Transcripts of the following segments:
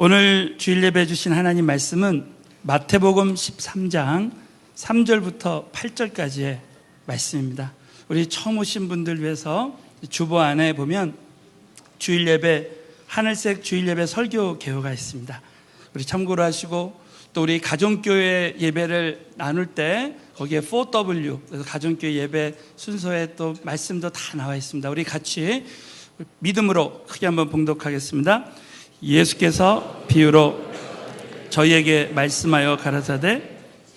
오늘 주일 예배 주신 하나님 말씀은 마태복음 13장 3절부터 8절까지의 말씀입니다. 우리 처음 오신 분들 위해서 주보 안에 보면 주일 예배, 하늘색 주일 예배 설교 개요가 있습니다. 우리 참고로 하시고, 또 우리 가정교회 예배를 나눌 때 거기에 4W, 그래서 가정교회 예배 순서에 또 말씀도 다 나와 있습니다. 우리 같이 믿음으로 크게 한번 봉독하겠습니다. 예수께서 비유로 저희에게 말씀하여 가라사대,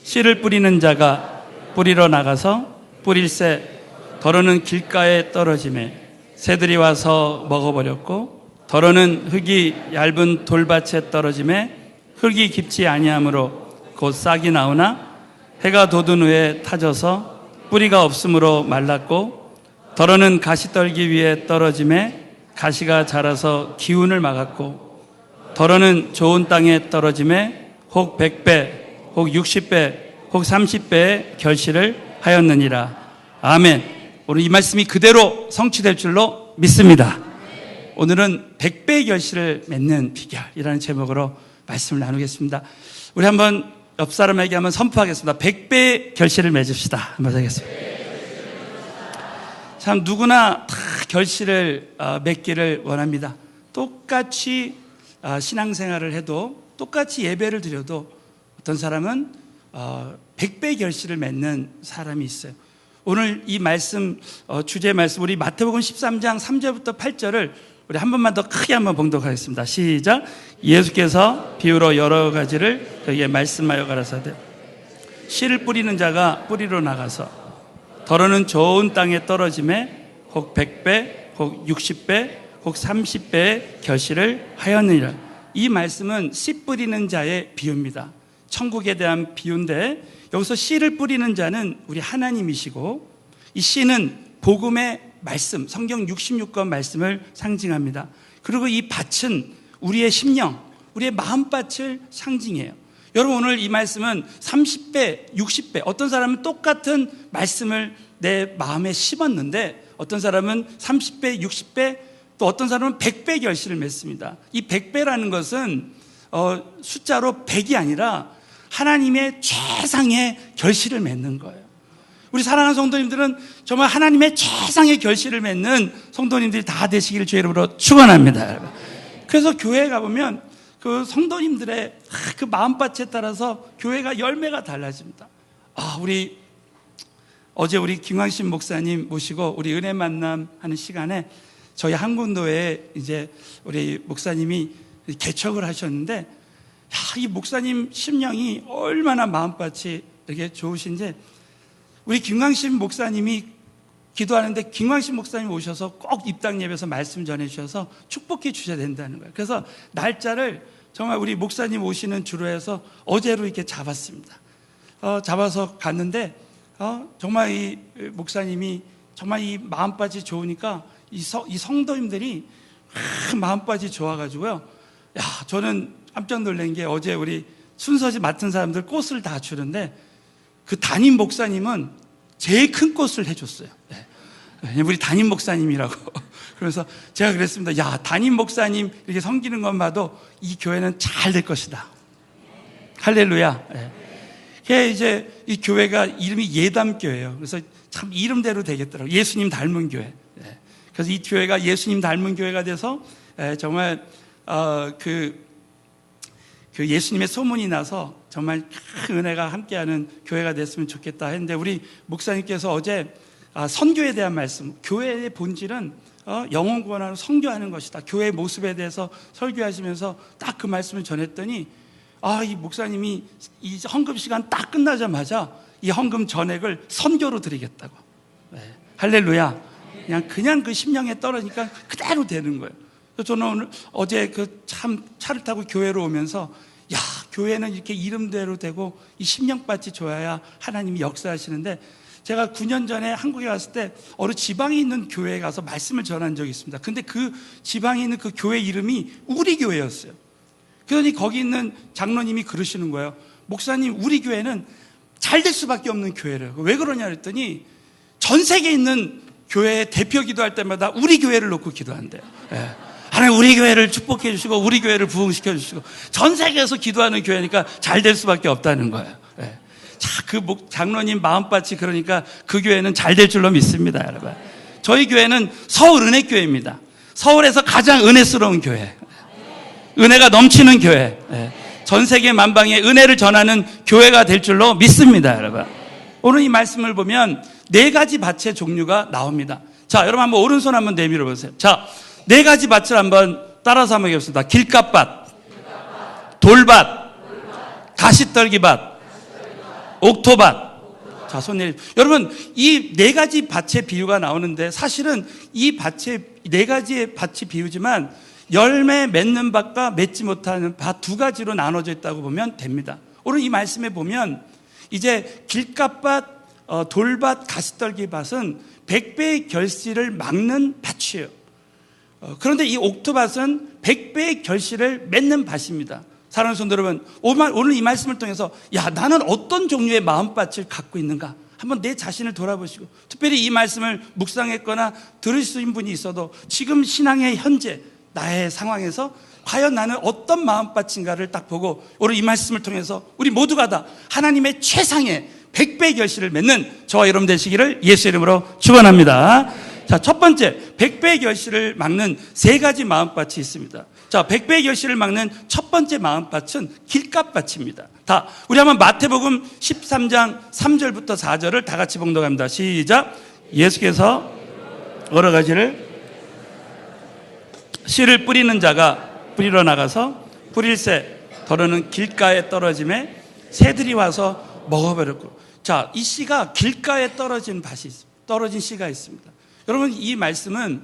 씨를 뿌리는 자가 뿌리러 나가서 뿌릴새 더러는 길가에 떨어지매 새들이 와서 먹어버렸고, 더러는 흙이 얇은 돌밭에 떨어지매 흙이 깊지 아니하므로 곧 싹이 나오나 해가 돋은 후에 타져서 뿌리가 없으므로 말랐고, 더러는 가시떨기 위에 떨어지매 가시가 자라서 기운을 막았고, 더러는 좋은 땅에 떨어지매 혹 100배, 혹 60배, 혹 30배의 결실을 하였느니라. 아멘. 오늘 이 말씀이 그대로 성취될 줄로 믿습니다. 오늘은 100배의 결실을 맺는 비결이라는 제목으로 말씀을 나누겠습니다. 우리 한번 옆 사람에게 한번 선포하겠습니다. 100배의 결실을 맺읍시다. 한번 하겠습니다. 참 누구나 다 결실을 맺기를 원합니다. 똑같이 신앙생활을 해도, 똑같이 예배를 드려도 어떤 사람은 100배의 결실을 맺는 사람이 있어요. 오늘 이 말씀, 주제 말씀, 우리 마태복음 13장 3절부터 8절을 우리 한 번만 더 크게 한번 봉독하겠습니다. 시작. 예수께서 비유로 여러 가지를 저희에게 말씀하여 가라사대, 씨를 뿌리는 자가 뿌리러 나가서 더러는 좋은 땅에 떨어지매 혹 100배, 혹 60배, 혹 30배의 결실을 하였느니라. 이 말씀은 씨 뿌리는 자의 비유입니다. 천국에 대한 비유인데, 여기서 씨를 뿌리는 자는 우리 하나님이시고, 이 씨는 복음의 말씀, 성경 66권 말씀을 상징합니다. 그리고 이 밭은 우리의 심령, 우리의 마음밭을 상징해요. 여러분, 오늘 이 말씀은 30배, 60배, 어떤 사람은 똑같은 말씀을 내 마음에 심었는데 어떤 사람은 30배, 60배, 또 어떤 사람은 100배 결실을 맺습니다. 이 100배라는 것은 숫자로 100이 아니라 하나님의 최상의 결실을 맺는 거예요. 우리 사랑하는 성도님들은 정말 하나님의 최상의 결실을 맺는 성도님들이 다 되시기를 주의 이름으로 축원합니다. 그래서 교회에 가보면 그 성도님들의 그 마음밭에 따라서 교회가 열매가 달라집니다. 어제 우리 김광신 목사님 모시고 우리 은혜 만남 하는 시간에 저희 한군도에 이제 우리 목사님이 개척을 하셨는데, 이 목사님 심령이 얼마나 마음밭이 이렇게 좋으신지, 우리 김광신 목사님이 기도하는데 김광신 목사님 오셔서 꼭 입당 예배에서 말씀 전해주셔서 축복해 주셔야 된다는 거예요. 그래서 날짜를 정말 우리 목사님 오시는 주로 해서 어제로 이렇게 잡았습니다. 잡아서 갔는데 정말 이 목사님이 정말 이 마음밭이 좋으니까 이 성도님들이 마음밭이 좋아가지고요. 저는 깜짝 놀란 게, 어제 우리 순서지 맡은 사람들 꽃을 다 주는데 그 담임 목사님은 제일 큰 꽃을 해줬어요. 우리 담임 목사님이라고. 그래서 제가 그랬습니다. 담임 목사님 이렇게 섬기는 것만 봐도 이 교회는 잘 될 것이다. 할렐루야. 이제 이 교회가 이름이 예담교회예요. 그래서 참 이름대로 되겠더라고요. 예수님 닮은 교회. 그래서 이 교회가 예수님 닮은 교회가 돼서 정말 그 예수님의 소문이 나서 정말 큰 은혜가 함께하는 교회가 됐으면 좋겠다 했는데, 우리 목사님께서 어제 선교에 대한 말씀, 교회의 본질은 영혼 구원하는 선교하는 것이다, 교회의 모습에 대해서 설교하시면서 딱 그 말씀을 전했더니 이 목사님이 이 헌금 시간 딱 끝나자마자 이 헌금 전액을 선교로 드리겠다고. 할렐루야. 그냥 그 심령에 떨어지니까 그대로 되는 거예요. 저는 어제 참 차를 타고 교회로 오면서, 교회는 이렇게 이름대로 되고 이 심령밭이 좋아야 하나님이 역사하시는데, 제가 9년 전에 한국에 왔을 때 어느 지방에 있는 교회에 가서 말씀을 전한 적이 있습니다. 근데 그 지방에 있는 그 교회 이름이 우리 교회였어요. 그러니 거기 있는 장로님이 그러시는 거예요. 목사님, 우리 교회는 잘 될 수밖에 없는 교회래요. 왜 그러냐 그랬더니 전 세계에 있는 교회 대표 기도할 때마다 우리 교회를 놓고 기도한대요. 하나님 우리 교회를 축복해 주시고 우리 교회를 부흥시켜 주시고 전 세계에서 기도하는 교회니까 잘 될 수밖에 없다는 거예요. 예. 자, 그 장로님 마음밭이 그러니까 그 교회는 잘 될 줄로 믿습니다, 여러분. 저희 교회는 서울 은혜교회입니다. 서울에서 가장 은혜스러운 교회, 은혜가 넘치는 교회, 전 세계 만방에 은혜를 전하는 교회가 될 줄로 믿습니다, 여러분. 오늘 이 말씀을 보면 4가지 밭의 종류가 나옵니다. 자, 여러분 한번 오른손 한번 내밀어 보세요. 자, 4가지 밭을 한번 따라서 한번 해보겠습니다. 길갓밭, 돌밭, 가시떨기밭, 옥토밭. 자, 손 내리. 여러분, 이 4가지 밭의 비유가 나오는데 사실은 이 밭의 4가지의 밭이 비유지만 열매 맺는 밭과 맺지 못하는 밭 2가지로 나눠져 있다고 보면 됩니다. 오늘 이 말씀에 보면 이제 길갓밭, 돌밭, 가시떨기밭은 100배의 결실을 막는 밭이에요. 그런데 이 옥토밭은 100배의 결실을 맺는 밭입니다. 사랑하는 성도 여러분, 오늘 이 말씀을 통해서 야, 나는 어떤 종류의 마음밭을 갖고 있는가? 한번 내 자신을 돌아보시고, 특별히 이 말씀을 묵상했거나 들으신 분이 있어도 지금 신앙의 현재 나의 상황에서 과연 나는 어떤 마음밭인가를 딱 보고 오늘 이 말씀을 통해서 우리 모두가 다 하나님의 최상의 100배의 결실을 맺는 저와 여러분 되시기를 예수 이름으로 축원합니다. 자, 첫 번째 100배의 결실을 막는 3가지 마음밭이 있습니다. 자, 100배의 결실을 막는 첫 번째 마음밭은 길갓밭입니다. 다 우리 한번 마태복음 13장 3절부터 4절을 다 같이 봉독합니다. 시작. 예수께서 여러 가지를 씨를 뿌리는 자가 뿌리러 나가서 뿌릴새 더러는 길가에 떨어짐에 새들이 와서 먹어버렸고. 자, 이 씨가 길가에 떨어진 씨가 있습니다. 여러분, 이 말씀은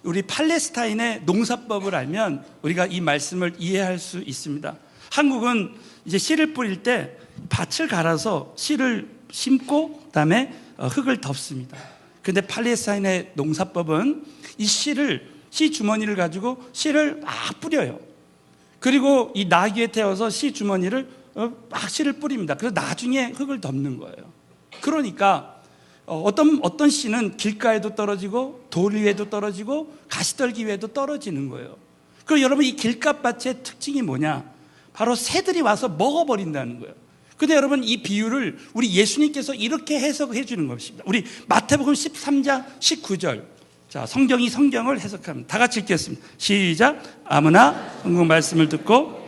우리 팔레스타인의 농사법을 알면 우리가 이 말씀을 이해할 수 있습니다. 한국은 이제 씨를 뿌릴 때 밭을 갈아서 씨를 심고 그다음에 흙을 덮습니다. 그런데 팔레스타인의 농사법은 이 씨 주머니를 가지고 씨를 막 뿌려요. 그리고 이 나귀에 태워서 씨 주머니를 막 씨를 뿌립니다. 그래서 나중에 흙을 덮는 거예요. 그러니까 어떤 씨는 길가에도 떨어지고 돌 위에도 떨어지고 가시떨기 위에도 떨어지는 거예요. 그리고 여러분, 이 길갓밭의 특징이 뭐냐? 바로 새들이 와서 먹어버린다는 거예요. 근데 여러분, 이 비유를 우리 예수님께서 이렇게 해석해 주는 것입니다. 우리 마태복음 13장 19절. 자, 성경을 해석합니다. 다 같이 읽겠습니다. 시작. 아무나 성경 말씀을 듣고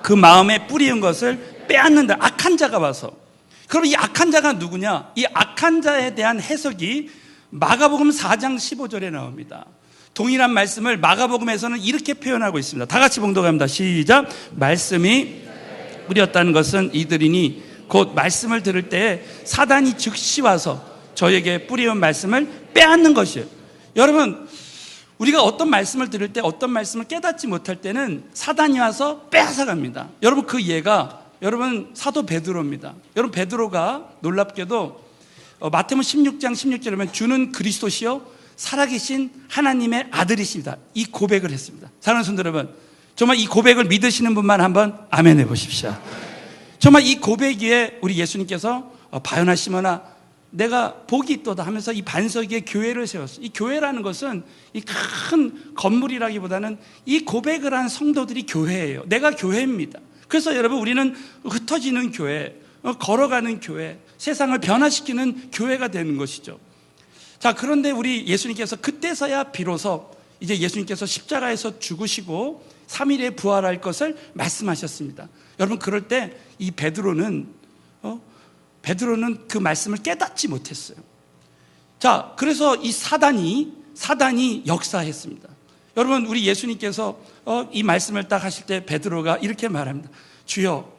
그 마음에 뿌리운 것을 빼앗는다. 악한 자가 와서. 그럼 이 악한 자가 누구냐? 이 악한 자에 대한 해석이 마가복음 4장 15절에 나옵니다. 동일한 말씀을 마가복음에서는 이렇게 표현하고 있습니다. 다 같이 봉독합니다. 시작. 말씀이 뿌렸다는 것은 이들이니 곧 말씀을 들을 때에 사단이 즉시 와서 저에게 뿌리온 말씀을 빼앗는 것이에요. 여러분, 우리가 어떤 말씀을 들을 때 어떤 말씀을 깨닫지 못할 때는 사단이 와서 빼앗아갑니다. 여러분, 그 예가 여러분 사도 베드로입니다. 여러분, 베드로가 놀랍게도 마태복음 16장 16절에 보면 주는 그리스도시요 살아계신 하나님의 아들이십니다. 이 고백을 했습니다. 사랑하는 성도 여러분, 정말 이 고백을 믿으시는 분만 한번 아멘 해보십시오. 정말 이 고백 위에 우리 예수님께서 바요나 시몬아 내가 복이 있도다 하면서 이 반석 위에 교회를 세웠어요. 이 교회라는 것은 이 큰 건물이라기보다는 이 고백을 한 성도들이 교회예요. 내가 교회입니다. 그래서 여러분, 우리는 흩어지는 교회, 걸어가는 교회, 세상을 변화시키는 교회가 되는 것이죠. 자, 그런데 우리 예수님께서 그때서야 비로소 이제 예수님께서 십자가에서 죽으시고 3일에 부활할 것을 말씀하셨습니다. 여러분, 그럴 때 이 베드로는 그 말씀을 깨닫지 못했어요. 자, 그래서 이 사단이 역사했습니다. 여러분, 우리 예수님께서 이 말씀을 딱 하실 때 베드로가 이렇게 말합니다. 주여,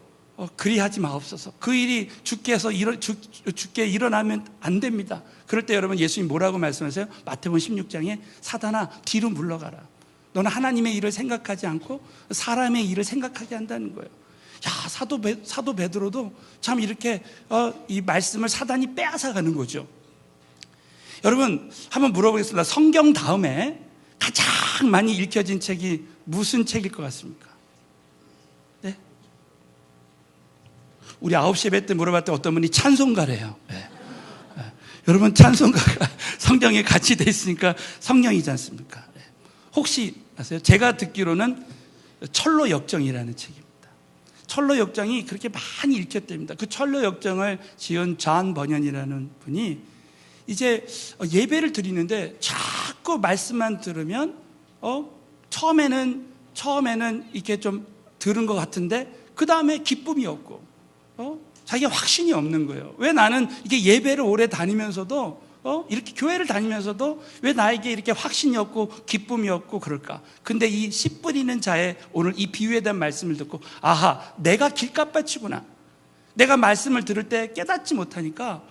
그리하지 마옵소서. 그 일이 주께 일어나면 안 됩니다. 그럴 때 여러분, 예수님 뭐라고 말씀하세요? 마태복음 16장에 사단아, 뒤로 물러가라. 너는 하나님의 일을 생각하지 않고 사람의 일을 생각하게 한다는 거예요. 야, 사도 베드로도 참 이렇게 이 말씀을 사단이 빼앗아가는 거죠. 여러분, 한번 물어보겠습니다. 성경 다음에 가장 많이 읽혀진 책이 무슨 책일 것 같습니까? 네? 우리 9시 예배 때 물어봤더니 어떤 분이 찬송가래요. 네. 여러분, 찬송가가 성경에 같이 돼 있으니까 성령이지 않습니까? 혹시 아세요? 제가 듣기로는 철로 역정이라는 책입니다. 철로 역정이 그렇게 많이 읽혔답니다. 그 철로 역정을 지은 존 버년이라는 분이 이제 예배를 드리는데 자꾸 말씀만 들으면 처음에는 이렇게 좀 들은 것 같은데 그 다음에 기쁨이 없고 자기가 확신이 없는 거예요. 왜 나는 이게 예배를 오래 다니면서도 이렇게 교회를 다니면서도 왜 나에게 이렇게 확신이 없고 기쁨이 없고 그럴까? 근데 이 씨 뿌리는 자의 오늘 이 비유에 대한 말씀을 듣고 아하, 내가 길가빠치구나. 내가 말씀을 들을 때 깨닫지 못하니까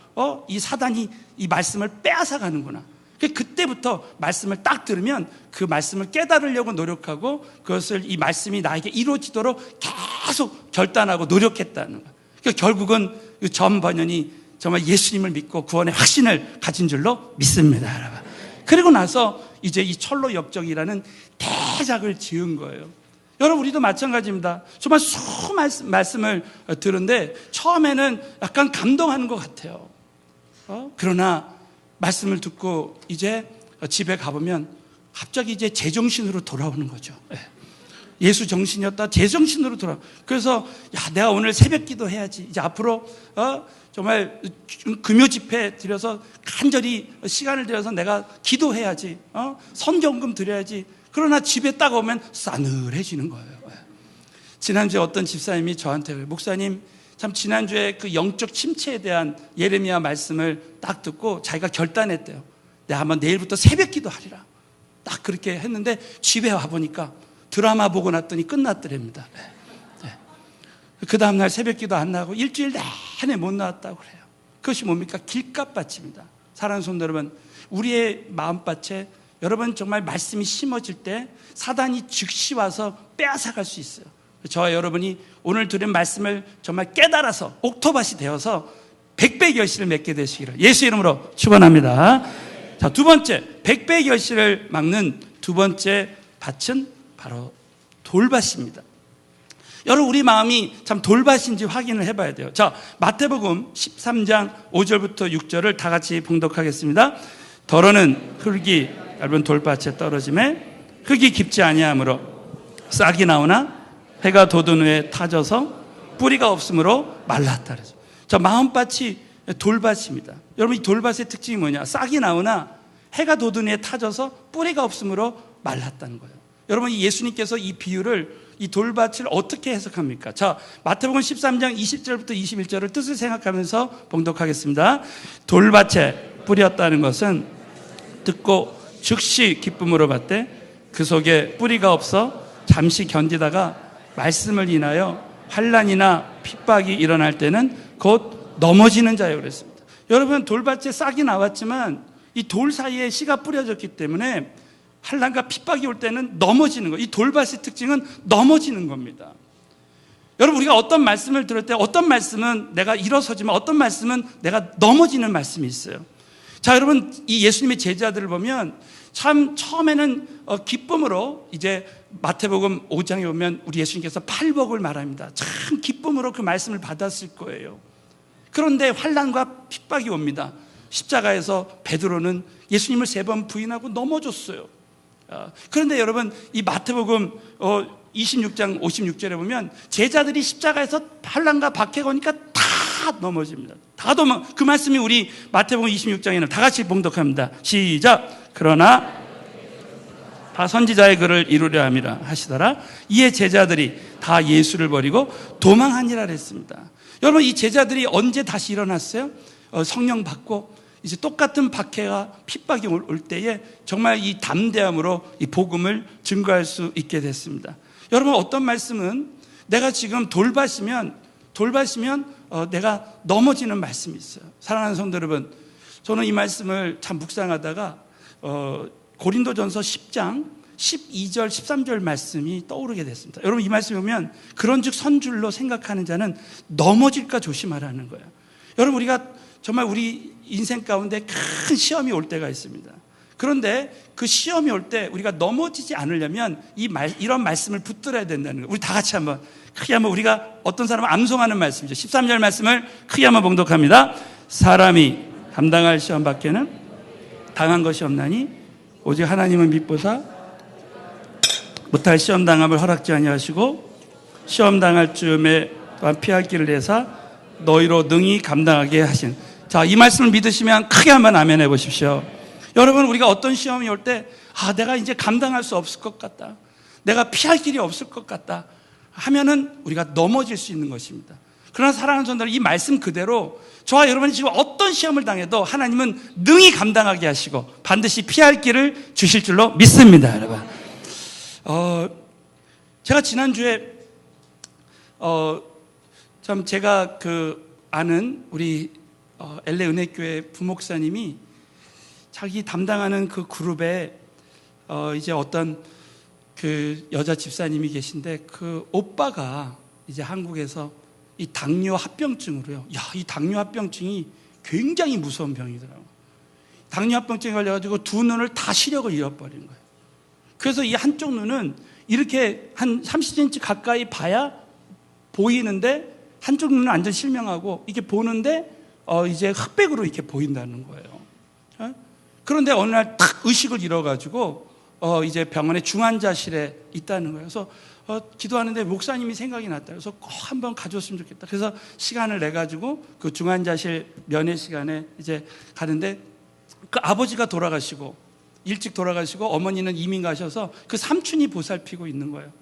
이 사단이 이 말씀을 빼앗아 가는구나. 그때부터 말씀을 딱 들으면 그 말씀을 깨달으려고 노력하고 그것을 이 말씀이 나에게 이루어지도록 계속 결단하고 노력했다는 거예요. 그러니까 결국은 존 버년이 정말 예수님을 믿고 구원의 확신을 가진 줄로 믿습니다, 여러분. 그리고 나서 이제 이 철로 역정이라는 대작을 지은 거예요. 여러분, 우리도 마찬가지입니다. 정말 수많은 말씀을 들은데 처음에는 약간 감동하는 것 같아요. 그러나 말씀을 듣고 이제 집에 가보면 갑자기 이제 제정신으로 돌아오는 거죠. 예수 정신이었다 제정신으로 돌아. 그래서 내가 오늘 새벽 기도 해야지. 이제 앞으로 정말 금요 집회 드려서 간절히 시간을 들여서 내가 기도해야지. 선경금 드려야지. 그러나 집에 딱 오면 싸늘해지는 거예요. 지난주에 어떤 집사님이 저한테 목사님, 참 지난주에 그 영적 침체에 대한 예레미야 말씀을 딱 듣고 자기가 결단했대요. 내가 한번 내일부터 새벽 기도하리라. 딱 그렇게 했는데 집에 와보니까 드라마 보고 났더니 끝났더랍니다. 그 다음날 새벽 기도 안 나고 일주일 내내 못 나왔다고 그래요. 그것이 뭡니까? 길가빠집니다. 사랑하는 성도 여러분, 우리의 마음밭에 여러분 정말 말씀이 심어질 때 사단이 즉시 와서 빼앗아갈 수 있어요. 저와 여러분이 오늘 들은 말씀을 정말 깨달아서 옥토밭이 되어서 100배 결실을 맺게 되시기를 예수 이름으로 축원합니다. 자, 두 번째, 100배 결실을 막는 두 번째 밭은 바로 돌밭입니다. 여러분, 우리 마음이 참 돌밭인지 확인을 해봐야 돼요. 자, 마태복음 13장 5절부터 6절을 다 같이 봉독하겠습니다. 더러는 흙이 얇은 돌밭에 떨어짐에 흙이 깊지 아니하므로 싹이 나오나 해가 돋은 후에 타져서 뿌리가 없으므로 말랐다. 자, 마음밭이 돌밭입니다. 여러분, 이 돌밭의 특징이 뭐냐? 싹이 나오나 해가 돋은 후에 타져서 뿌리가 없으므로 말랐다는 거예요. 여러분, 이 예수님께서 이 비유를, 이 돌밭을 어떻게 해석합니까? 자, 마태복음 13장 20절부터 21절을 뜻을 생각하면서 봉독하겠습니다. 돌밭에 뿌렸다는 것은 듣고 즉시 기쁨으로 받되 그 속에 뿌리가 없어 잠시 견디다가 말씀을 인하여 환난이나 핍박이 일어날 때는 곧 넘어지는 자예요 그랬습니다. 여러분, 돌밭에 싹이 나왔지만 이 돌 사이에 씨가 뿌려졌기 때문에 환난과 핍박이 올 때는 넘어지는 거예요. 이 돌밭의 특징은 넘어지는 겁니다. 여러분, 우리가 어떤 말씀을 들을 때 어떤 말씀은 내가 일어서지만 어떤 말씀은 내가 넘어지는 말씀이 있어요. 자, 여러분, 이 예수님의 제자들을 보면 참 처음에는 기쁨으로 이제 마태복음 5장에 보면 우리 예수님께서 팔복을 말합니다. 참 기쁨으로 그 말씀을 받았을 거예요. 그런데 환난과 핍박이 옵니다. 십자가에서 베드로는 예수님을 3번 부인하고 넘어졌어요. 그런데 여러분, 이 마태복음 26장 56절에 보면 제자들이 십자가에서 환난과 박해가 오니까 다 넘어집니다. 그 말씀이 우리 마태복음 26장에는 다 같이 봉독합니다. 시작. 그러나 다 선지자의 글을 이루려 함이라 하시더라. 이에 제자들이 다 예수를 버리고 도망하니라 했습니다. 여러분, 이 제자들이 언제 다시 일어났어요? 성령 받고 이제 똑같은 박해가 핍박이 올 때에 정말 이 담대함으로 이 복음을 증거할 수 있게 됐습니다. 여러분, 어떤 말씀은 내가 지금 돌밭이면 내가 넘어지는 말씀이 있어요. 사랑하는 성도 여러분, 저는 이 말씀을 참 묵상하다가 고린도전서 10장 12절 13절 말씀이 떠오르게 됐습니다. 여러분, 이 말씀 보면 그런즉 선줄로 생각하는 자는 넘어질까 조심하라는 거예요. 여러분, 우리가 정말 우리 인생 가운데 큰 시험이 올 때가 있습니다. 그런데 그 시험이 올 때 우리가 넘어지지 않으려면 이런 말씀을 붙들어야 된다는 거예요. 우리 다 같이 한번 크게 한번, 우리가 어떤 사람은 암송하는 말씀이죠. 13절 말씀을 크게 한번 봉독합니다. 사람이 감당할 시험 밖에는 당한 것이 없나니 오직 하나님은 믿보사 못할 시험 당함을 허락지 아니하시고 시험 당할 즈음에 또한 피할 길을 내사 너희로 능히 감당하게 하신. 자, 이 말씀을 믿으시면 크게 한번 아멘 해보십시오. 여러분, 우리가 어떤 시험이 올 때 내가 이제 감당할 수 없을 것 같다, 내가 피할 길이 없을 것 같다 하면은 우리가 넘어질 수 있는 것입니다. 그러나 사랑하는 성도들, 이 말씀 그대로 저와 여러분이 지금 어떤 시험을 당해도 하나님은 능히 감당하게 하시고 반드시 피할 길을 주실 줄로 믿습니다. 여러분, 제가 지난주에 참 제가 아는 우리 LA 은혜교회 부목사님이 자기 담당하는 그 그룹에 이제 어떤 그 여자 집사님이 계신데 그 오빠가 이제 한국에서 이 당뇨 합병증으로요. 이 당뇨 합병증이 굉장히 무서운 병이더라고요. 당뇨 합병증에 걸려가지고 두 눈을 다 시력을 잃어버린 거예요. 그래서 이 한쪽 눈은 이렇게 한 30cm 가까이 봐야 보이는데 한쪽 눈은 완전 실명하고 이게 보는데 이제 흑백으로 이렇게 보인다는 거예요. 그런데 어느 날 딱 의식을 잃어가지고 이제 병원의 중환자실에 있다는 거예요. 그래서 기도하는데 목사님이 생각이 났다. 그래서 꼭 한번 가져왔으면 좋겠다. 그래서 시간을 내가지고 그 중환자실 면회 시간에 이제 가는데 그 아버지가 돌아가시고 일찍 돌아가시고 어머니는 이민 가셔서 그 삼촌이 보살피고 있는 거예요.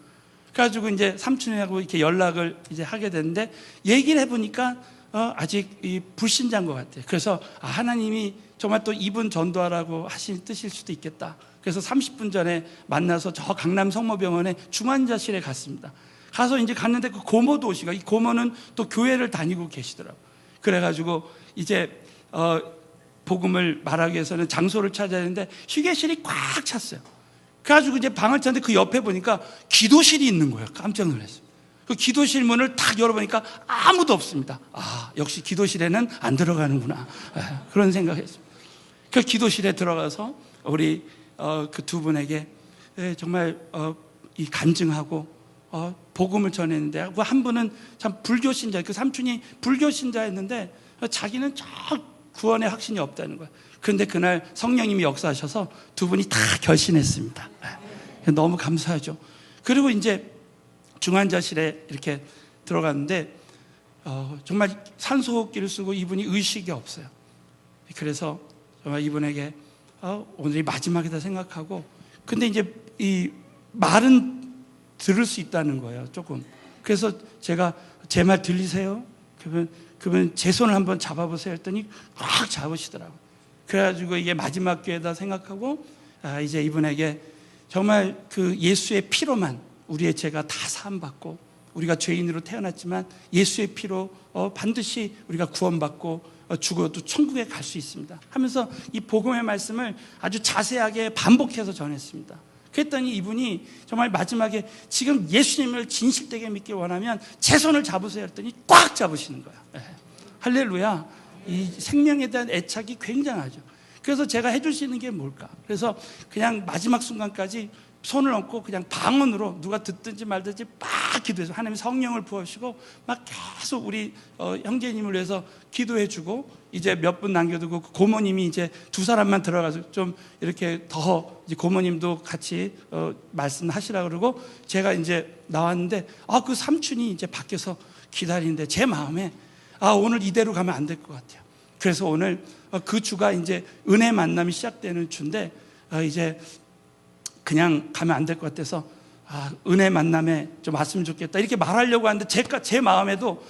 그래가지고 이제 삼촌하고 이렇게 연락을 이제 하게 됐는데 얘기를 해보니까 아직 이 불신자인 것 같아요. 그래서 하나님이 정말 또 이분 전도하라고 하신 뜻일 수도 있겠다. 그래서 30분 전에 만나서 저 강남 성모병원에 중환자실에 갔습니다. 가서 이제 갔는데 그 고모도 오시고, 이 고모는 또 교회를 다니고 계시더라고요. 그래가지고 이제 복음을 말하기 위해서는 장소를 찾아야 되는데 휴게실이 꽉 찼어요. 그래가지고 이제 방을 찾는데 그 옆에 보니까 기도실이 있는 거예요. 깜짝 놀랐어요. 그 기도실 문을 딱 열어보니까 아무도 없습니다. 역시 기도실에는 안 들어가는구나, 그런 생각했습니다. 그 기도실에 들어가서 우리 그 두 분에게 정말 이 간증하고 복음을 전했는데, 그 한 분은 참 불교 신자, 그 삼촌이 불교 신자였는데 자기는 저 구원의 확신이 없다는 거예요. 그런데 그날 성령님이 역사하셔서 두 분이 다 결신했습니다. 너무 감사하죠. 그리고 이제 중환자실에 이렇게 들어갔는데 정말 산소호흡기를 쓰고 이분이 의식이 없어요. 그래서 정말 이분에게 오늘이 마지막이다 생각하고, 근데 이제 이 말은 들을 수 있다는 거예요, 조금. 그래서 제가 제 말 들리세요? 그러면 제 손을 한번 잡아보세요 했더니 꽉 잡으시더라고요. 그래가지고 이게 마지막 기회다 생각하고 이제 이분에게 정말 그 예수의 피로만 우리의 죄가 다 사함받고, 우리가 죄인으로 태어났지만 예수의 피로 반드시 우리가 구원받고 죽어도 천국에 갈 수 있습니다 하면서 이 복음의 말씀을 아주 자세하게 반복해서 전했습니다. 그랬더니 이분이 정말 마지막에 지금 예수님을 진실되게 믿기 원하면 제 손을 잡으세요 했더니 꽉 잡으시는 거야. 할렐루야. 이 생명에 대한 애착이 굉장하죠. 그래서 제가 해줄 수 있는 게 뭘까? 그래서 그냥 마지막 순간까지 손을 얹고 그냥 방언으로 누가 듣든지 말든지 막 기도해서 하나님 성령을 부어주시고 막 계속 우리 형제님을 위해서 기도해주고, 이제 몇 분 남겨두고 고모님이 이제 두 사람만 들어가서 좀 이렇게 더 이제 고모님도 같이 말씀하시라 그러고 제가 이제 나왔는데 그 삼촌이 이제 밖에서 기다리는데 제 마음에 오늘 이대로 가면 안 될 것 같아요. 그래서 오늘 그 주가 이제 은혜 만남이 시작되는 주인데 이제 그냥 가면 안 될 것 같아서 은혜 만남에 좀 왔으면 좋겠다 이렇게 말하려고 하는데 제 마음에도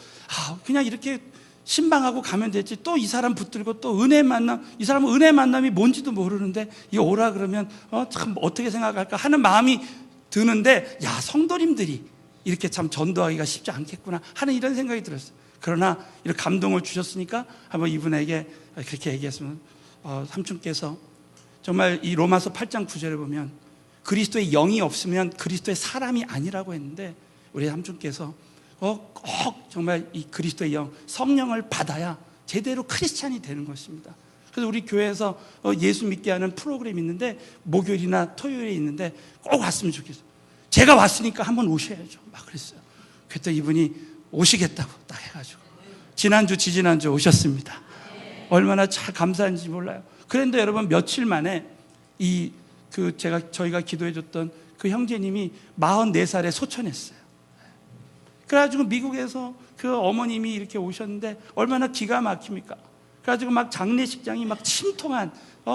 그냥 이렇게 신방하고 가면 되지, 또 이 사람 붙들고 또 은혜 만남, 이 사람은 은혜 만남이 뭔지도 모르는데 이 오라 그러면 참 어떻게 생각할까 하는 마음이 드는데, 성도님들이 이렇게 참 전도하기가 쉽지 않겠구나 하는 이런 생각이 들었어요. 그러나 이렇게 감동을 주셨으니까 한번 이분에게 그렇게 얘기했으면, 삼촌께서 정말 이 로마서 8장 9절에 보면 그리스도의 영이 없으면 그리스도의 사람이 아니라고 했는데, 우리 삼촌께서 꼭 정말 이 그리스도의 영, 성령을 받아야 제대로 크리스찬이 되는 것입니다. 그래서 우리 교회에서 예수 믿게 하는 프로그램이 있는데 목요일이나 토요일에 있는데 꼭 왔으면 좋겠어요. 제가 왔으니까 한번 오셔야죠 막 그랬어요. 그랬더니 이분이 오시겠다고 딱 해가지고 지난주 지지난주 오셨습니다. 얼마나 참 감사한지 몰라요. 그런데 여러분 며칠 만에 저희가 기도해줬던 그 형제님이 44살에 소천했어요. 그래가지고 미국에서 그 어머님이 이렇게 오셨는데 얼마나 기가 막힙니까? 그래가지고 막 장례식장이 막 침통한,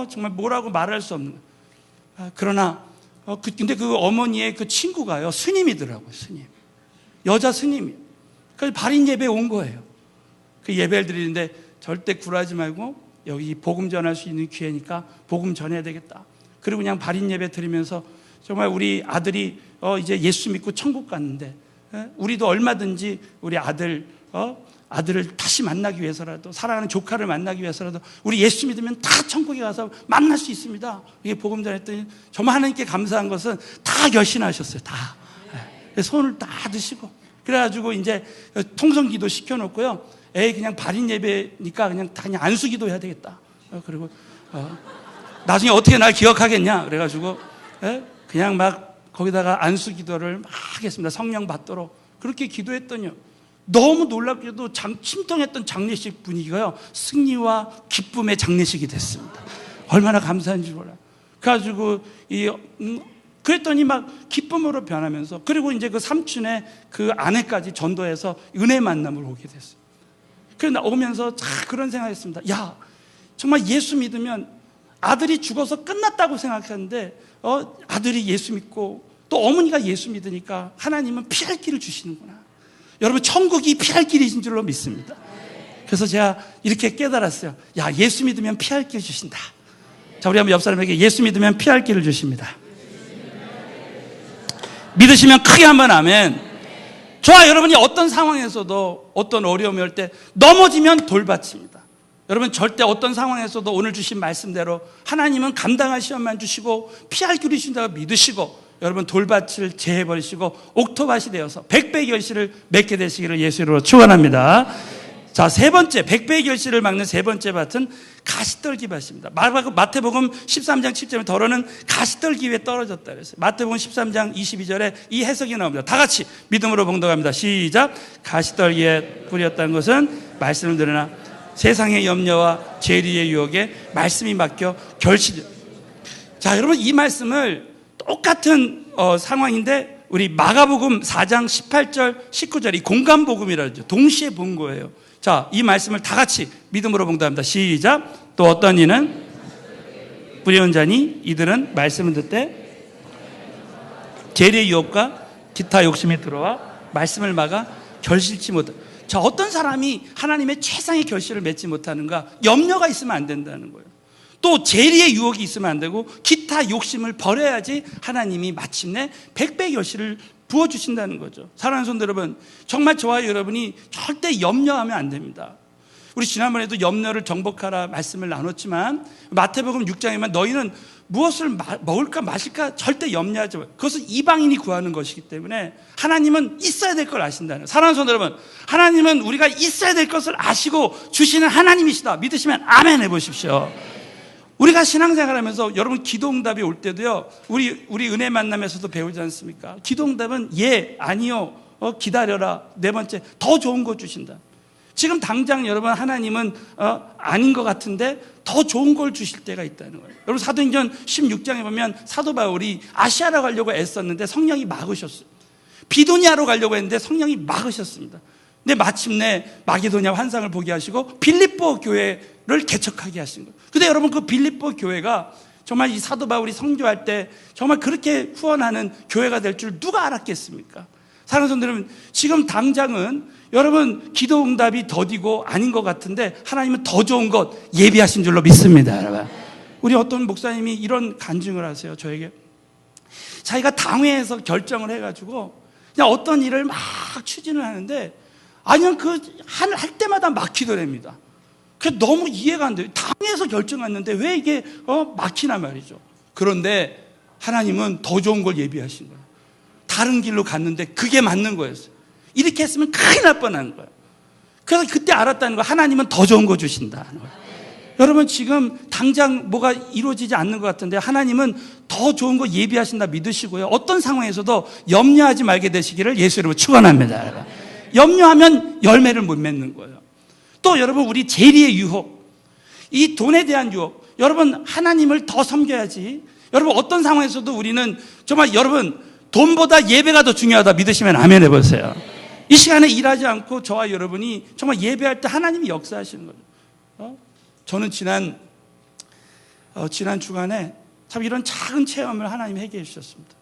정말 뭐라고 말할 수 없는. 그러나, 근데 그 어머니의 그 친구가요, 스님이더라고요, 스님. 여자 스님이. 그래서 발인 예배에 온 거예요. 그 예배를 드리는데 절대 굴하지 말고 여기 복음 전할 수 있는 기회니까 복음 전해야 되겠다. 그리고 그냥 발인 예배 드리면서 정말 우리 아들이 이제 예수 믿고 천국 갔는데, 우리도 얼마든지 우리 아들을 다시 만나기 위해서라도, 사랑하는 조카를 만나기 위해서라도 우리 예수 믿으면 다 천국에 가서 만날 수 있습니다. 이게 복음 전했더니 정말 하나님께 감사한 것은 다 결신하셨어요. 다. 손을 다 드시고. 그래가지고 이제 통성기도 시켜놓고요. 그냥 발인 예배니까 그냥 안수기도 해야 되겠다. 그리고 나중에 어떻게 날 기억하겠냐. 그래가지고 그냥 막 거기다가 안수기도를 막 하겠습니다. 성령 받도록. 그렇게 기도했더니요, 너무 놀랍게도 침통했던 장례식 분위기가요, 승리와 기쁨의 장례식이 됐습니다. 얼마나 감사한지 몰라요. 그래가지고 그랬더니 막 기쁨으로 변하면서, 그리고 이제 그 삼촌의 그 아내까지 전도해서 은혜 만남을 오게 됐어요. 그래서 오면서 그런 생각했습니다. 야, 정말 예수 믿으면 아들이 죽어서 끝났다고 생각했는데 아들이 예수 믿고 또 어머니가 예수 믿으니까 하나님은 피할 길을 주시는구나. 여러분, 천국이 피할 길이신 줄로 믿습니다. 그래서 제가 이렇게 깨달았어요. 야, 예수 믿으면 피할 길 주신다. 자, 우리 한번 옆 사람에게 예수 믿으면 피할 길을 주십니다. 믿으시면 크게 한번 아멘. 저와 여러분이 어떤 상황에서도 어떤 어려움이 올 때 넘어지면 돌받칩니다. 여러분, 절대 어떤 상황에서도 오늘 주신 말씀대로 하나님은 감당할 시험만 주시고 피할 길을 주신다고 믿으시고, 여러분 돌밭을 제해버리시고 옥토밭이 되어서 백배의 결실을 맺게 되시기를 예수 이름으로 축원합니다. 자, 세 번째, 백배의 결실을 막는 세 번째 밭은 가시떨기 밭입니다. 마태복음 13장 7절에 더러는 가시떨기 위에 떨어졌다 그랬어요. 마태복음 13장 22절에 이 해석이 나옵니다. 다 같이 믿음으로 봉독합니다. 시작. 가시떨기에 뿌렸다는 것은 말씀을 들으나 세상의 염려와 죄리의 유혹에 말씀이 막혀 결실. 자, 여러분, 이 말씀을 똑같은 상황인데 우리 마가복음 4장 18절 19절이 공감복음이라죠. 동시에 본 거예요. 자, 이 말씀을 다 같이 믿음으로 봉독합니다. 시작. 또 어떤 이는 뿌리온 자니 이들은 말씀을 듣되 재리의 유혹과 기타 욕심이 들어와 말씀을 막아 결실치 못하. 자, 어떤 사람이 하나님의 최상의 결실을 맺지 못하는가? 염려가 있으면 안 된다는 거예요. 또 재리의 유혹이 있으면 안 되고 기타 욕심을 버려야지 하나님이 마침내 백배의 결실을 부어주신다는 거죠. 사랑하는 성도 여러분, 정말 저와 여러분이 절대 염려하면 안 됩니다. 우리 지난번에도 염려를 정복하라 말씀을 나눴지만 마태복음 6장에만 너희는 무엇을 먹을까 마실까 절대 염려하지 마세요. 그것은 이방인이 구하는 것이기 때문에 하나님은 있어야 될 걸 아신다는 거예요. 사랑하는 성도 여러분, 하나님은 우리가 있어야 될 것을 아시고 주시는 하나님이시다. 믿으시면 아멘 해보십시오. 우리가 신앙생활하면서 여러분 기도응답이 올 때도요, 우리 은혜 만남에서도 배우지 않습니까? 기도응답은 예, 아니요, 기다려라. 네 번째, 더 좋은 거 주신다. 지금 당장 여러분 하나님은 아닌 것 같은데 더 좋은 걸 주실 때가 있다는 거예요. 여러분 사도행전 16장에 보면 사도 바울이 아시아로 가려고 애썼는데 성령이 막으셨어요. 비도니아로 가려고 했는데 성령이 막으셨습니다. 근데 마침내 마게도냐 환상을 보게 하시고 빌립보 교회를 개척하게 하신 거예요. 근데 여러분 그 빌립보 교회가 정말 이 사도 바울이 선교할 때 정말 그렇게 후원하는 교회가 될 줄 누가 알았겠습니까? 사랑하는 성도 여러분, 지금 당장은 여러분 기도응답이 더디고 아닌 것 같은데 하나님은 더 좋은 것 예비하신 줄로 믿습니다. 여러분, 우리 어떤 목사님이 이런 간증을 하세요. 저에게 자기가 당회에서 결정을 해가지고 그냥 어떤 일을 막 추진을 하는데 아니면 할 때마다 막히더랍니다. 그게 너무 이해가 안 돼요. 당회에서 결정했는데 왜 이게 막히나 말이죠. 그런데 하나님은 더 좋은 걸 예비하신 거예요. 다른 길로 갔는데 그게 맞는 거였어요. 이렇게 했으면 큰일 날 뻔한 거예요. 그래서 그때 알았다는 거예요. 하나님은 더 좋은 거 주신다는 거예요. 여러분 지금 당장 뭐가 이루어지지 않는 것 같은데 하나님은 더 좋은 거 예비하신다 믿으시고요. 어떤 상황에서도 염려하지 말게 되시기를 예수 이름으로 축원합니다. 염려하면 열매를 못 맺는 거예요. 또 여러분 우리 재리의 유혹. 이 돈에 대한 유혹. 여러분, 하나님을 더 섬겨야지. 여러분, 어떤 상황에서도 우리는 정말 여러분, 돈보다 예배가 더 중요하다 믿으시면 아멘 해보세요. 이 시간에 일하지 않고 저와 여러분이 정말 예배할 때 하나님이 역사하시는 거죠. 저는 지난 주간에 참 이런 작은 체험을 하나님이 하게 해주셨습니다.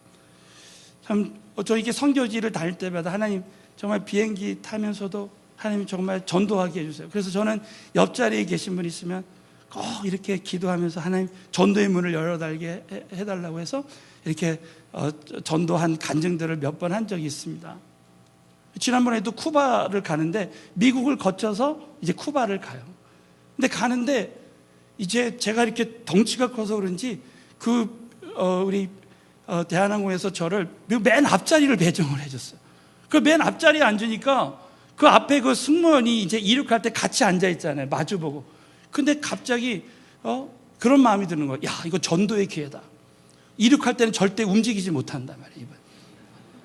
참, 저에게 선교지를 다닐 때마다 하나님 정말 비행기 타면서도 하나님 정말 전도하게 해주세요. 그래서 저는 옆자리에 계신 분 있으면 꼭 이렇게 기도하면서 하나님 전도의 문을 열어달게 해달라고 해서 이렇게 전도한 간증들을 몇 번 한 적이 있습니다. 지난번에도 쿠바를 가는데 미국을 거쳐서 이제 쿠바를 가요. 근데 가는데 이제 제가 이렇게 덩치가 커서 그런지 우리 대한항공에서 저를 맨 앞자리를 배정을 해줬어요. 그 맨 앞자리에 앉으니까 그 앞에 그 승무원이 이제 이륙할 때 같이 앉아 있잖아요. 마주보고. 근데 갑자기 그런 마음이 드는 거예요. 야, 이거 전도의 기회다. 이륙할 때는 절대 움직이지 못한단 말이에요.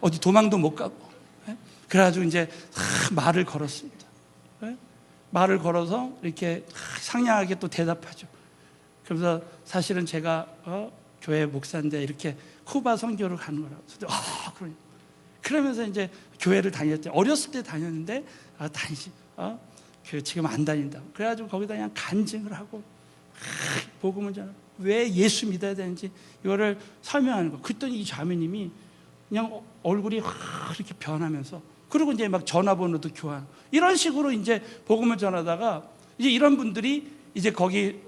어디 도망도 못 가고. 그래가지고 이제 말을 걸었습니다. 말을 걸어서 이렇게 상냥하게 또 대답하죠. 그래서 사실은 제가 교회 목사인데 이렇게 쿠바 선교를 가는 거라고. 그러면서 이제 교회를 다녔대. 어렸을 때 다녔는데 다니지. 교회 지금 안 다닌다. 그래가지고 거기다 그냥 간증을 하고 복음을 전하고 왜 예수 믿어야 되는지 이거를 설명하는 거. 그랬더니 이 자매님이 그냥 얼굴이 이렇게 변하면서 그리고 이제 막 전화번호도 교환. 이런 식으로 이제 복음을 전하다가 이제 이런 분들이 이제 거기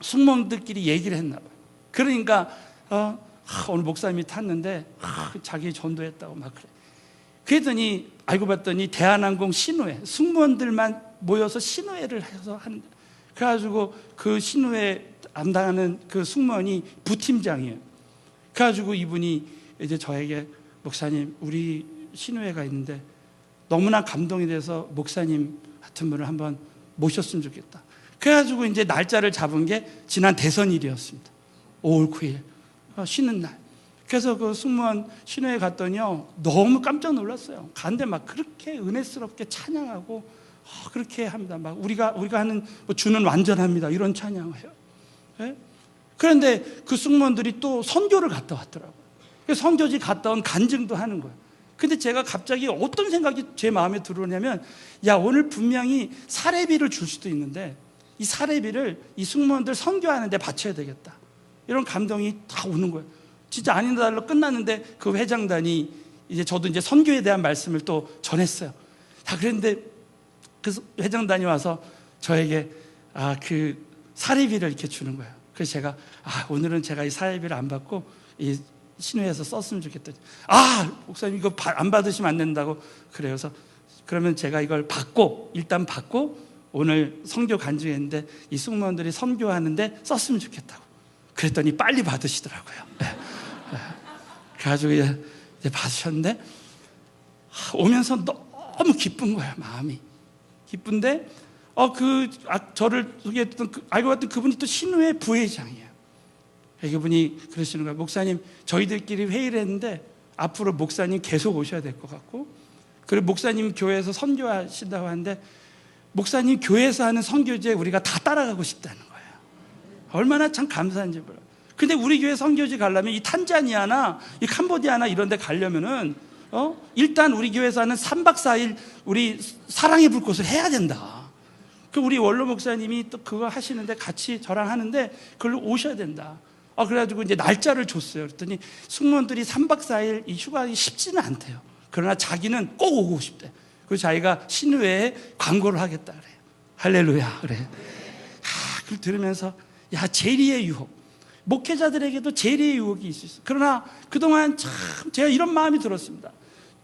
승무원들끼리 얘기를 했나 봐요. 그러니까 오늘 목사님이 탔는데 자기 전도했다고 막 그래. 그랬더니 알고 봤더니 대한항공 신우회 승무원들만 모여서 신우회를 해서 하는. 그래가지고 그 신우회 담당하는 그 승무원이 부팀장이에요. 그래가지고 이분이 이제 저에게 목사님 우리 신우회가 있는데 너무나 감동이 돼서 목사님 같은 분을 한번 모셨으면 좋겠다. 그래가지고 이제 날짜를 잡은 게 지난 대선일이었습니다. 5월 9일 쉬는 날. 그래서 그 승무원 신우회 갔더니요 너무 깜짝 놀랐어요. 갔는데 막 그렇게 은혜스럽게 찬양하고 그렇게 합니다. 막 우리가 하는 주는 완전합니다 이런 찬양을 해요. 네? 그런데 그 승무원들이 또 선교를 갔다 왔더라고요. 선교지 갔다 온 간증도 하는 거예요. 근데 제가 갑자기 어떤 생각이 제 마음에 들어오냐면 야 오늘 분명히 사례비를 줄 수도 있는데 이 사례비를 이 승무원들 선교하는 데 바쳐야 되겠다. 이런 감동이 다 오는 거예요. 진짜 아닌 날로 끝났는데 그 회장단이 이제 저도 이제 선교에 대한 말씀을 또 전했어요. 그런데 그 회장단이 와서 저에게 그 사례비를 이렇게 주는 거예요. 그래서 제가 오늘은 제가 이 사례비를 안 받고 이 신우회에서 썼으면 좋겠다. 목사님 이거 안 받으시면 안 된다고 그래요. 그래서 그러면 제가 이걸 일단 받고 오늘 선교 간증했는데 이 승무원들이 선교하는데 썼으면 좋겠다고. 그랬더니 빨리 받으시더라고요. 그래가지고 이제 받으셨는데 오면서 너무 기쁜 거예요. 마음이 기쁜데 저를 소개했던 알고 봤더니 그분이 또 신우회 부회장이에요. 그분이 그러시는 거예요. 목사님 저희들끼리 회의를 했는데 앞으로 목사님 계속 오셔야 될 것 같고 그리고 목사님 교회에서 선교하신다고 하는데 목사님 교회에서 하는 선교지에 우리가 다 따라가고 싶다는 거예요. 얼마나 참 감사한지 몰라요. 근데 우리 교회 선교지 가려면 이 탄자니아나 이 캄보디아나 이런 데 가려면은 일단 우리 교회에서 하는 3박 4일 우리 사랑의 불꽃을 해야 된다. 그 우리 원로 목사님이 또 그거 하시는데 같이 저랑 하는데 그걸로 오셔야 된다. 그래가지고 이제 날짜를 줬어요. 그랬더니 승무원들이 3박 4일 이 휴가가 쉽지는 않대요. 그러나 자기는 꼭 오고 싶대. 그래서 자기가 신우회에 광고를 하겠다 그래요. 할렐루야 그래. 그걸 들으면서 재리의 유혹. 목회자들에게도 재리의 유혹이 있을 수 있어요. 그러나 그동안 참 제가 이런 마음이 들었습니다.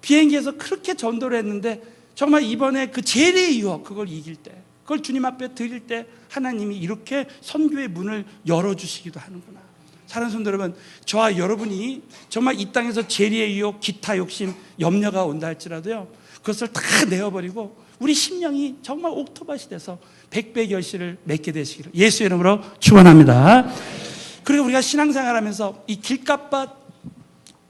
비행기에서 그렇게 전도를 했는데 정말 이번에 그 재리의 유혹 그걸 이길 때 그걸 주님 앞에 드릴 때 하나님이 이렇게 선교의 문을 열어주시기도 하는구나. 사랑하는 성도 여러분, 저와 여러분이 정말 이 땅에서 재리의 유혹, 기타 욕심, 염려가 온다 할지라도요 그것을 다 내어버리고 우리 심령이 정말 옥토밭이 돼서 백배 결실을 맺게 되시기를 예수의 이름으로 축원합니다. 그리고 우리가 신앙생활하면서 이 길갓밭,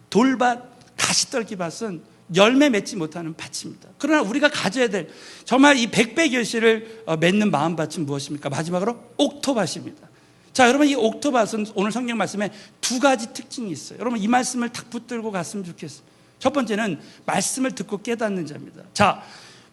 돌밭, 가시떨기밭은 열매 맺지 못하는 밭입니다. 그러나 우리가 가져야 될 정말 이 100배 결실을 맺는 마음밭은 무엇입니까? 마지막으로 옥토밭입니다. 자, 여러분, 이 옥토밭은 오늘 성경 말씀에 두 가지 특징이 있어요. 여러분, 이 말씀을 탁 붙들고 갔으면 좋겠어요. 첫 번째는 말씀을 듣고 깨닫는 자입니다. 자,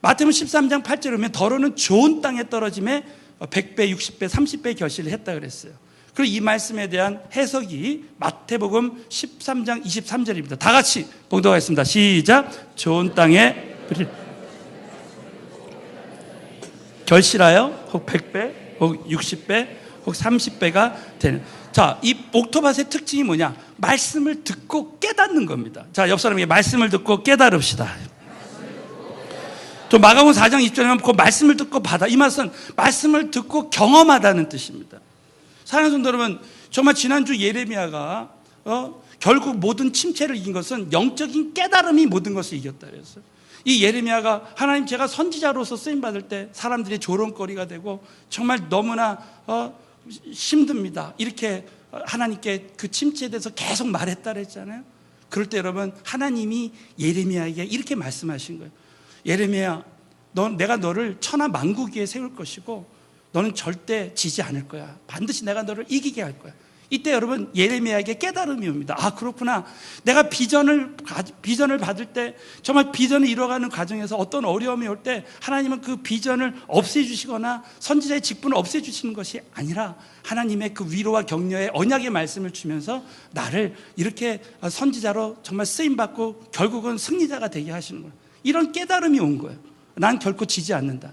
마태복음 13장 8절에 보면 더러는 좋은 땅에 떨어짐에 100배, 60배, 30배 결실을 했다 그랬어요. 그리고 이 말씀에 대한 해석이 마태복음 13장 23절입니다. 다 같이 봉독하겠습니다. 시작. 좋은 땅에 결실하여 혹 100배, 혹 60배, 혹 30배가 되는. 자, 이 옥토밭의 특징이 뭐냐? 말씀을 듣고 깨닫는 겁니다. 자, 옆 사람에게 말씀을 듣고 깨달읍시다. 또 마가복음 4장 20절에 보면 그 말씀을 듣고 받아. 이 말은 말씀을 듣고 경험하다는 뜻입니다. 사랑하는 성도 여러분, 정말 지난주 예레미야가 결국 모든 침체를 이긴 것은 영적인 깨달음이 모든 것을 이겼다 그랬어요. 이 예레미야가 하나님, 제가 선지자로서 쓰임받을 때 사람들이 조롱거리가 되고 정말 너무나 힘듭니다. 이렇게 하나님께 그 침체에 대해서 계속 말했다 그랬잖아요. 그럴 때 여러분, 하나님이 예레미야에게 이렇게 말씀하신 거예요. 예레미야, 내가 너를 천하 만국 위에 세울 것이고 너는 절대 지지 않을 거야. 반드시 내가 너를 이기게 할 거야. 이때 여러분, 예레미야에게 깨달음이 옵니다. 아, 그렇구나. 내가 비전을 받을 때, 정말 비전을 이뤄가는 과정에서 어떤 어려움이 올 때 하나님은 그 비전을 없애주시거나 선지자의 직분을 없애주시는 것이 아니라 하나님의 그 위로와 격려의 언약의 말씀을 주면서 나를 이렇게 선지자로 정말 쓰임받고 결국은 승리자가 되게 하시는 거예요. 이런 깨달음이 온 거예요. 난 결코 지지 않는다.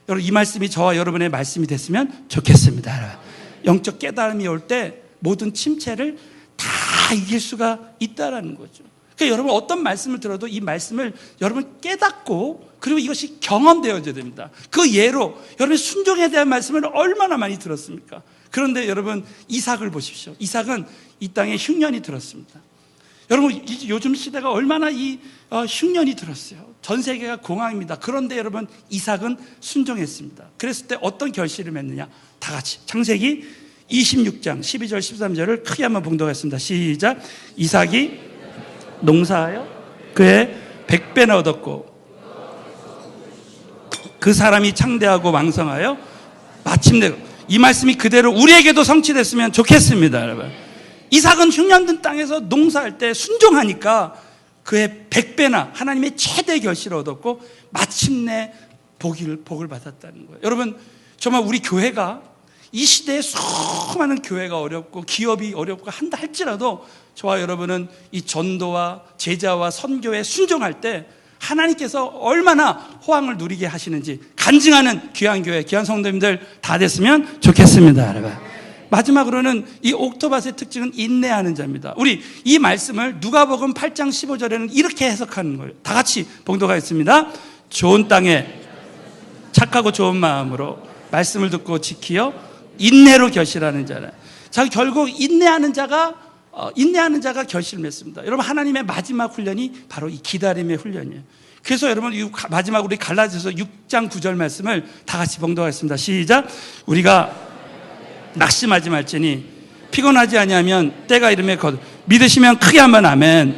여러분, 이 말씀이 저와 여러분의 말씀이 됐으면 좋겠습니다. 영적 깨달음이 올 때 모든 침체를 다 이길 수가 있다라는 거죠. 그러니까 여러분, 어떤 말씀을 들어도 이 말씀을 여러분 깨닫고 그리고 이것이 경험되어져야 됩니다. 그 예로 여러분 순종에 대한 말씀을 얼마나 많이 들었습니까? 그런데 여러분, 이삭을 보십시오. 이삭은 이 땅에 흉년이 들었습니다. 여러분, 요즘 시대가 얼마나 이 흉년이 들었어요. 전 세계가 공황입니다. 그런데 여러분, 이삭은 순종했습니다. 그랬을 때 어떤 결실을 맺느냐? 다 같이 창세기 26장 12절 13절을 크게 한번 봉독하겠습니다. 시작. 이삭이 농사하여 그의 100배나 얻었고 그 사람이 창대하고 왕성하여 마침내, 이 말씀이 그대로 우리에게도 성취됐으면 좋겠습니다. 여러분, 이삭은 흉년든 땅에서 농사할 때 순종하니까 그의 100배나 하나님의 최대 결실을 얻었고 마침내 복을 받았다는 거예요. 여러분, 정말 우리 교회가 이 시대에 수많은 교회가 어렵고 기업이 어렵고 한다 할지라도 저와 여러분은 이 전도와 제자와 선교에 순종할 때 하나님께서 얼마나 호황을 누리게 하시는지 간증하는 귀한 교회, 귀한 성도님들 다 됐으면 좋겠습니다. 여러분, 마지막으로는 이 옥토밭의 특징은 인내하는 자입니다. 우리 이 말씀을 누가복음 8장 15절에는 이렇게 해석하는 거예요. 다 같이 봉독하겠습니다. 좋은 땅에 착하고 좋은 마음으로 말씀을 듣고 지키어 인내로 결실하는 자라. 자, 결국 인내하는 자가 결실을 맺습니다. 여러분, 하나님의 마지막 훈련이 바로 이 기다림의 훈련이에요. 그래서 여러분, 마지막 우리 갈라디아서 6장 9절 말씀을 다 같이 봉독하겠습니다. 시작. 우리가 낙심하지 말지니 피곤하지 아니하면 때가 이르면 믿으시면 크게 한번 아멘.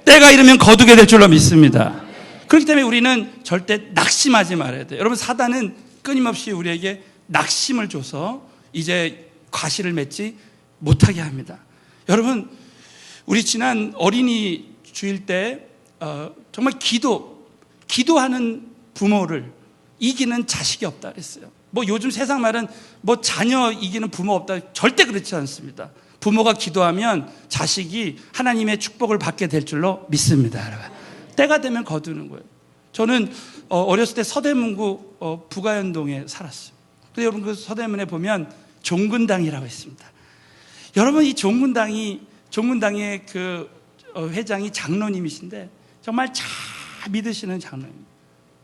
때가 이르면 거두게 될 줄로 믿습니다. 그렇기 때문에 우리는 절대 낙심하지 말아야 돼요. 여러분, 사단은 끊임없이 우리에게 낙심을 줘서 이제 과실을 맺지 못하게 합니다. 여러분, 우리 지난 어린이 주일 때 정말 기도하는 부모를 이기는 자식이 없다 그랬어요. 뭐 요즘 세상 말은 뭐 자녀 이기는 부모 없다, 절대 그렇지 않습니다. 부모가 기도하면 자식이 하나님의 축복을 받게 될 줄로 믿습니다. 여러분, 때가 되면 거두는 거예요. 저는 어렸을 때 서대문구 부가연동에 살았어요. 근데 여러분, 그 서대문에 보면 종근당이라고 있습니다. 여러분, 이 종근당의 그 회장이 장로님이신데 정말 잘 믿으시는 장로님.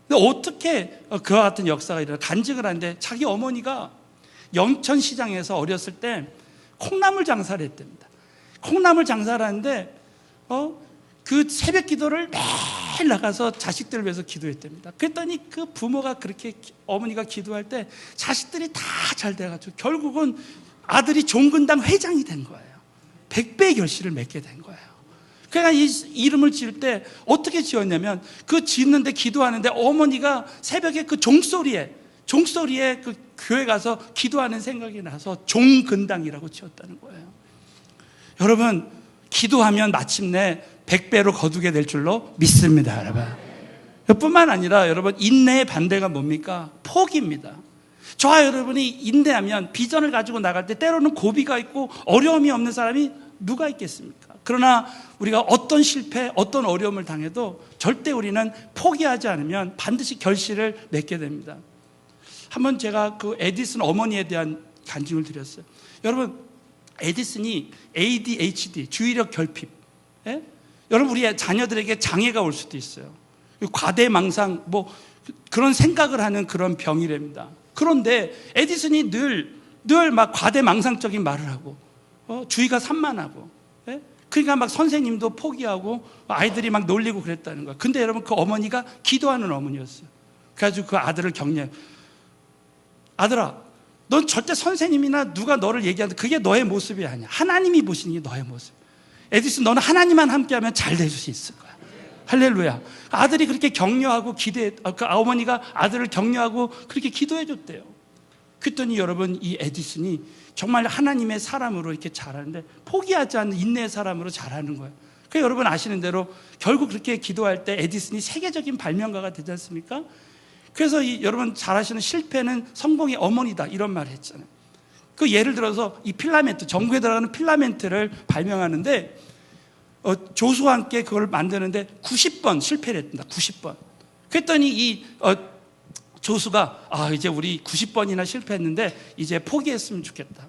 근데 어떻게 그와 같은 역사가 일어나 간증을 하는데 자기 어머니가 영천시장에서 어렸을 때 콩나물 장사를 했답니다. 콩나물 장사를 하는데 그 새벽 기도를 매일 나가서 자식들을 위해서 기도했답니다. 그랬더니 그 부모가 그렇게 어머니가 기도할 때 자식들이 다 잘 돼가지고 결국은 아들이 종근당 회장이 된 거예요. 100배의 결실을 맺게 된 거예요. 그러니까 이 이름을 지을 때 어떻게 지었냐면 그 짓는데 기도하는데 어머니가 새벽에 그 종소리에 그 교회 가서 기도하는 생각이 나서 종근당이라고 지었다는 거예요. 여러분, 기도하면 마침내 100배로 거두게 될 줄로 믿습니다, 여러분. 뿐만 아니라 여러분, 인내의 반대가 뭡니까? 포기입니다. 저와 여러분이 인내하면 비전을 가지고 나갈 때 때로는 고비가 있고 어려움이 없는 사람이 누가 있겠습니까? 그러나 우리가 어떤 실패, 어떤 어려움을 당해도 절대 우리는 포기하지 않으면 반드시 결실을 맺게 됩니다. 한번 제가 그 에디슨 어머니에 대한 간증을 드렸어요. 여러분, 에디슨이 ADHD, 주의력 결핍. 예? 여러분, 우리 자녀들에게 장애가 올 수도 있어요. 과대망상, 그런 생각을 하는 그런 병이랍니다. 그런데 에디슨이 늘 막 과대망상적인 말을 하고, 주의가 산만하고, 예? 그러니까 막 선생님도 포기하고 아이들이 막 놀리고 그랬다는 거예요. 근데 여러분, 그 어머니가 기도하는 어머니였어요. 그래가지고 그 아들을 격려해요. 아들아, 넌 절대 선생님이나 누가 너를 얘기하는데 그게 너의 모습이 아니야. 하나님이 보시는 게 너의 모습. 에디슨, 너는 하나님만 함께하면 잘 될 수 있을 거야. 할렐루야. 아들이 그렇게 격려하고 그 어머니가 아들을 격려하고 그렇게 기도해 줬대요. 그랬더니 여러분, 이 에디슨이 정말 하나님의 사람으로 이렇게 자라는데 포기하지 않는 인내의 사람으로 자라는 거예요. 그 여러분 아시는 대로 결국 그렇게 기도할 때 에디슨이 세계적인 발명가가 되지 않습니까? 그래서 여러분 잘 아시는 실패는 성공의 어머니다 이런 말을 했잖아요. 그 예를 들어서 이 필라멘트, 전구에 들어가는 필라멘트를 발명하는데 조수와 함께 그걸 만드는데 90번 실패를 했습니다. 90번. 그랬더니 조수가 이제 우리 90번이나 실패했는데 이제 포기했으면 좋겠다.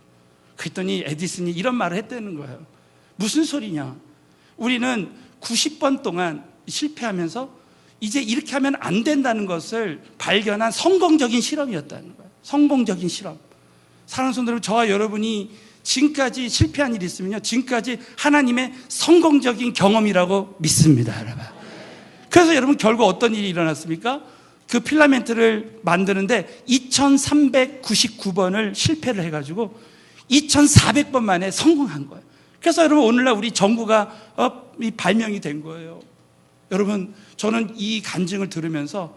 그랬더니 에디슨이 이런 말을 했다는 거예요. 무슨 소리냐? 우리는 90번 동안 실패하면서 이제 이렇게 하면 안 된다는 것을 발견한 성공적인 실험이었다는 거예요. 성공적인 실험. 사랑하는 성도 여러분, 저와 여러분이 지금까지 실패한 일이 있으면요, 지금까지 하나님의 성공적인 경험이라고 믿습니다, 여러분. 그래서 여러분, 결국 어떤 일이 일어났습니까? 그 필라멘트를 만드는데 2399번을 실패를 해가지고 2400번 만에 성공한 거예요. 그래서 여러분, 오늘날 우리 전구가 발명이 된 거예요. 여러분, 저는 이 간증을 들으면서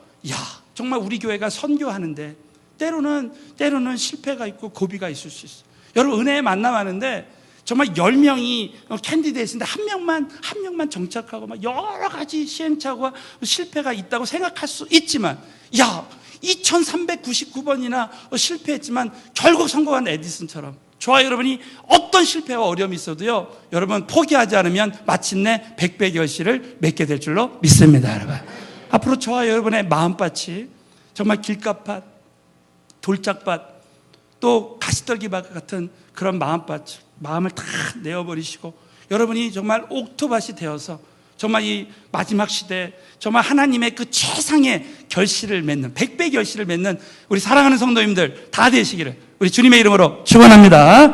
정말 우리 교회가 선교하는데 때로는 실패가 있고 고비가 있을 수 있어요. 여러분, 은혜의 만남하는데 정말 10명이 캔디데이트인데 한 명만 정착하고 막 여러 가지 시행착오와 실패가 있다고 생각할 수 있지만 2399번이나 실패했지만 결국 성공한 에디슨처럼 저와 여러분이 어떤 실패와 어려움이 있어도요, 여러분 포기하지 않으면 마침내 100배 결실을 맺게 될 줄로 믿습니다, 여러분. 앞으로 저와 여러분의 마음밭이 정말 길가밭, 돌짝밭, 또 가시떨기밭 같은 그런 마음을 다 내어버리시고 여러분이 정말 옥토밭이 되어서 정말 이 마지막 시대에 정말 하나님의 그 최상의 결실을 맺는 100배 결실을 맺는 우리 사랑하는 성도님들 다 되시기를 우리 주님의 이름으로 축원합니다.